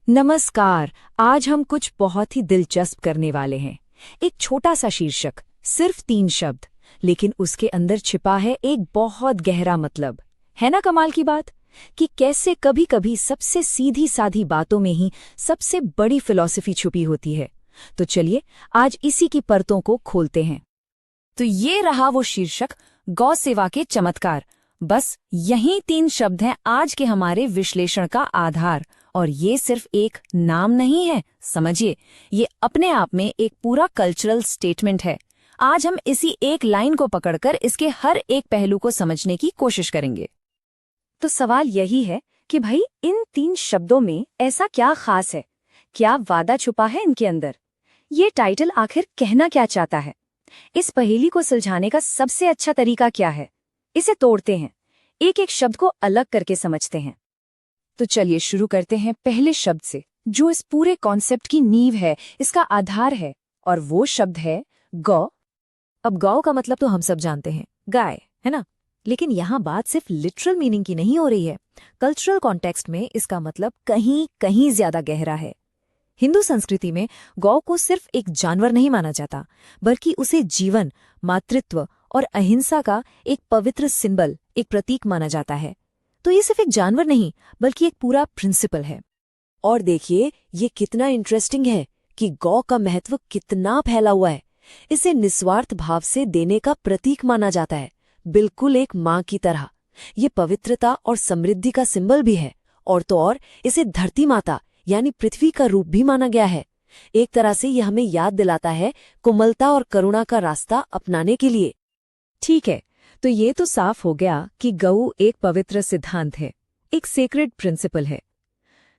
नमस्कार। आज हम कुछ बहुत ही दिलचस्प करने वाले हैं। एक छोटा सा शीर्षक, सिर्फ 3 शब्द, लेकिन उसके अंदर छिपा है एक बहुत गहरा मतलब। है ना कमाल की बात कि कैसे कभी कभी सबसे सीधी साधी बातों में ही सबसे बड़ी फिलॉसफी छुपी होती है। तो चलिए आज इसी की परतों को खोलते हैं। तो ये रहा वो शीर्षक, गौ सेवा के चमत्कार। बस यही 3 शब्द हैं आज के हमारे विश्लेषण का आधार। और ये सिर्फ एक नाम नहीं है, समझिए, ये अपने आप में एक पूरा कल्चरल स्टेटमेंट है। आज हम इसी एक लाइन को पकड़कर इसके हर एक पहलू को समझने की कोशिश करेंगे। तो सवाल यही है कि भाई इन 3 शब्दों में ऐसा क्या खास है? क्या वादा छुपा है इनके अंदर? ये टाइटल आखिर कहना क्या चाहता है? इस पहेली को सुलझाने का सबसे अच्छा तरीका क्या है? इसे तोड़ते हैं, एक एक शब्द को अलग करके समझते हैं। तो चलिए शुरू करते हैं पहले शब्द से, जो इस पूरे कॉन्सेप्ट की नींव है, इसका आधार है, और वो शब्द है गौ। अब गौ का मतलब तो हम सब जानते हैं, गाय, है ना? लेकिन यहाँ बात सिर्फ लिटरल मीनिंग की नहीं हो रही है। कल्चरल कॉन्टेक्स्ट में इसका मतलब कहीं कहीं ज्यादा गहरा है। हिंदू संस्कृति में गौ को सिर्फ एक जानवर नहीं माना जाता, बल्कि उसे जीवन, मातृत्व और अहिंसा का एक पवित्र सिंबल, एक प्रतीक माना जाता है। तो ये सिर्फ एक जानवर नहीं, बल्कि एक पूरा प्रिंसिपल है। और देखिए ये कितना इंटरेस्टिंग है कि गौ का महत्व कितना फैला हुआ है। इसे निस्वार्थ भाव से देने का प्रतीक माना जाता है, बिल्कुल एक माँ की तरह। ये पवित्रता और समृद्धि का सिंबल भी है, और तो और इसे धरती माता यानी पृथ्वी का रूप भी माना गया है। एक तरह से यह हमें याद दिलाता है कोमलता और करुणा का रास्ता अपनाने के लिए। ठीक है, तो ये तो साफ हो गया कि गऊ एक पवित्र सिद्धांत है, एक सेक्रेड प्रिंसिपल है।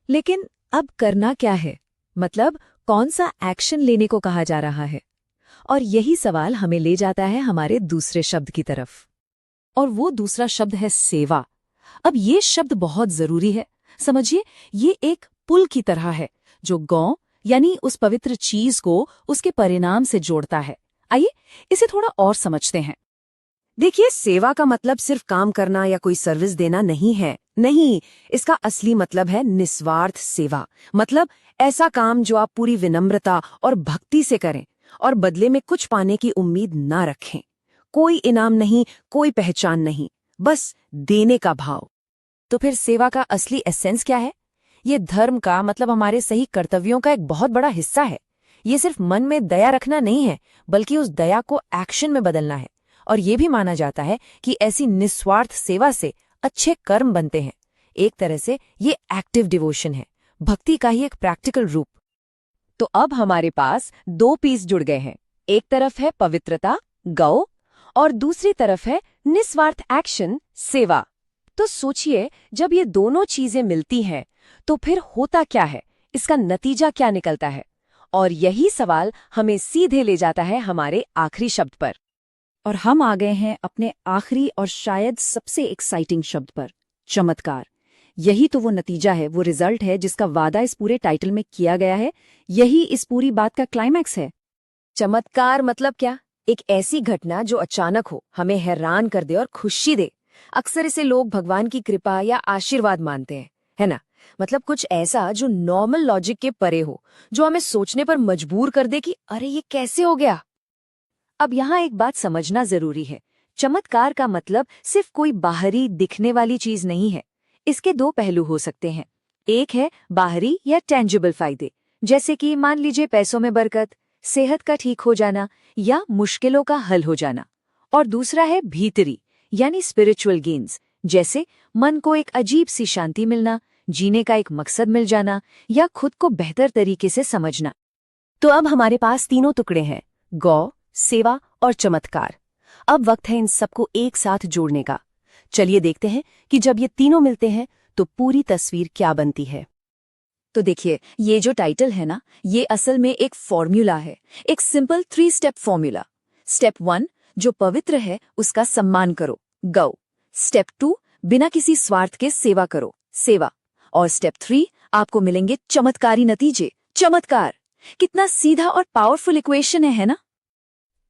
लेकिन अब करना क्या है? मतलब कौन सा एक्शन लेने को कहा जा रहा है? और यही सवाल हमें ले जाता है हमारे दूसरे शब्द की तरफ, और वो दूसरा शब्द है सेवा। अब ये शब्द बहुत जरूरी है। समझिए, ये एक पुल की तरह है जो गौ यानी उस पवित्र चीज को उसके परिणाम से जोड़ता है। आइए इसे थोड़ा और समझते हैं। देखिए, सेवा का मतलब सिर्फ काम करना या कोई सर्विस देना नहीं है। नहीं, इसका असली मतलब है निस्वार्थ सेवा। मतलब ऐसा काम जो आप पूरी विनम्रता और भक्ति से करें और बदले में कुछ पाने की उम्मीद ना रखें। कोई इनाम नहीं, कोई पहचान नहीं, बस देने का भाव। तो फिर सेवा का असली एसेंस क्या है? ये धर्म का मतलब हमारे सही कर्तव्यों का एक बहुत बड़ा हिस्सा है। ये सिर्फ मन में दया रखना नहीं है, बल्कि उस दया को एक्शन में बदलना है। और ये भी माना जाता है कि ऐसी निस्वार्थ सेवा से अच्छे कर्म बनते हैं। एक तरह से ये एक्टिव डिवोशन है, भक्ति का ही एक प्रैक्टिकल रूप। तो अब हमारे पास 2 पीस जुड़ गए हैं। एक तरफ है पवित्रता, गौ, और दूसरी तरफ है निस्वार्थ एक्शन, सेवा। तो सोचिए, जब ये दोनों चीजें मिलती हैं तो फिर होता क्या है? इसका नतीजा क्या निकलता है? और यही सवाल हमें सीधे ले जाता है हमारे आखिरी शब्द पर। और हम आ गए हैं अपने आखिरी और शायद सबसे एक्साइटिंग शब्द पर, चमत्कार। यही तो वो नतीजा है, वो रिजल्ट है जिसका वादा इस पूरे टाइटल में किया गया है। यही इस पूरी बात का क्लाइमैक्स है। चमत्कार मतलब क्या? एक ऐसी घटना जो अचानक हो, हमें हैरान कर दे और खुशी दे। अक्सर इसे लोग भगवान की कृपा या आशीर्वाद मानते हैं, है ना? मतलब कुछ ऐसा जो नॉर्मल लॉजिक के परे हो, जो हमें सोचने पर मजबूर कर दे कि अरे ये कैसे हो गया। अब यहाँ एक बात समझना जरूरी है। चमत्कार का मतलब सिर्फ कोई बाहरी दिखने वाली चीज नहीं है। इसके 2 पहलू हो सकते हैं। एक है बाहरी या टेंजिबल फायदे, जैसे कि मान लीजिए पैसों में बरकत, सेहत का ठीक हो जाना या मुश्किलों का हल हो जाना। और दूसरा है भीतरी यानी स्पिरिचुअल गेन्स, जैसे मन को एक अजीब सी शांति मिलना, जीने का एक मकसद मिल जाना या खुद को बेहतर तरीके से समझना। तो अब हमारे पास तीनों टुकड़े हैं, गौ, सेवा और चमत्कार। अब वक्त है इन सबको एक साथ जोड़ने का। चलिए देखते हैं कि जब ये तीनों मिलते हैं तो पूरी तस्वीर क्या बनती है। तो देखिए, ये जो टाइटल है ना, ये असल में एक फॉर्मूला है, एक सिंपल 3 स्टेप फॉर्मूला। स्टेप 1, जो पवित्र है उसका सम्मान करो, गौ। स्टेप 2, बिना किसी स्वार्थ के सेवा करो, सेवा। और स्टेप 3, आपको मिलेंगे चमत्कारी नतीजे, चमत्कार। कितना सीधा और पावरफुल इक्वेशन है ना?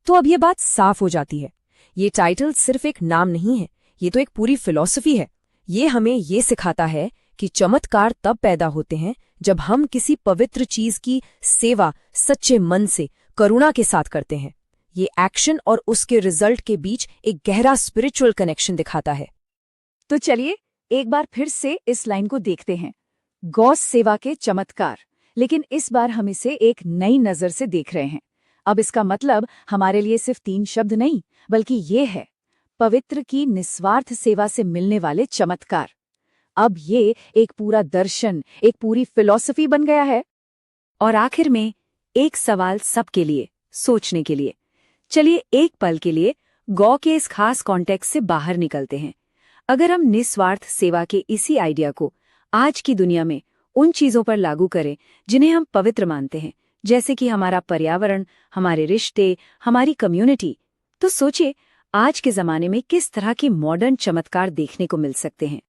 तो अब ये बात साफ हो जाती है, ये टाइटल सिर्फ एक नाम नहीं है, ये तो एक पूरी फिलॉसफी है। ये हमें ये सिखाता है कि चमत्कार तब पैदा होते हैं जब हम किसी पवित्र चीज की सेवा सच्चे मन से, करुणा के साथ करते हैं। ये एक्शन और उसके रिजल्ट के बीच एक गहरा स्पिरिचुअल कनेक्शन दिखाता है। तो चलिए एक बार फिर से इस लाइन को देखते हैं, गौ सेवा के चमत्कार। लेकिन इस बार हम इसे एक नई नजर से देख रहे हैं। अब इसका मतलब हमारे लिए सिर्फ 3 शब्द नहीं, बल्कि ये है पवित्र की निस्वार्थ सेवा से मिलने वाले चमत्कार। अब ये एक पूरा दर्शन, एक पूरी फिलॉसफी बन गया है। और आखिर में एक सवाल सबके लिए सोचने के लिए। चलिए एक पल के लिए गौ के इस खास कॉन्टेक्स्ट से बाहर निकलते हैं। अगर हम निस्वार्थ सेवा के इसी आइडिया को आज की दुनिया में उन चीजों पर लागू करें जिन्हें हम पवित्र मानते हैं, जैसे कि हमारा पर्यावरण, हमारे रिश्ते, हमारी कम्युनिटी, तो सोचिए आज के जमाने में किस तरह के मॉडर्न चमत्कार देखने को मिल सकते हैं।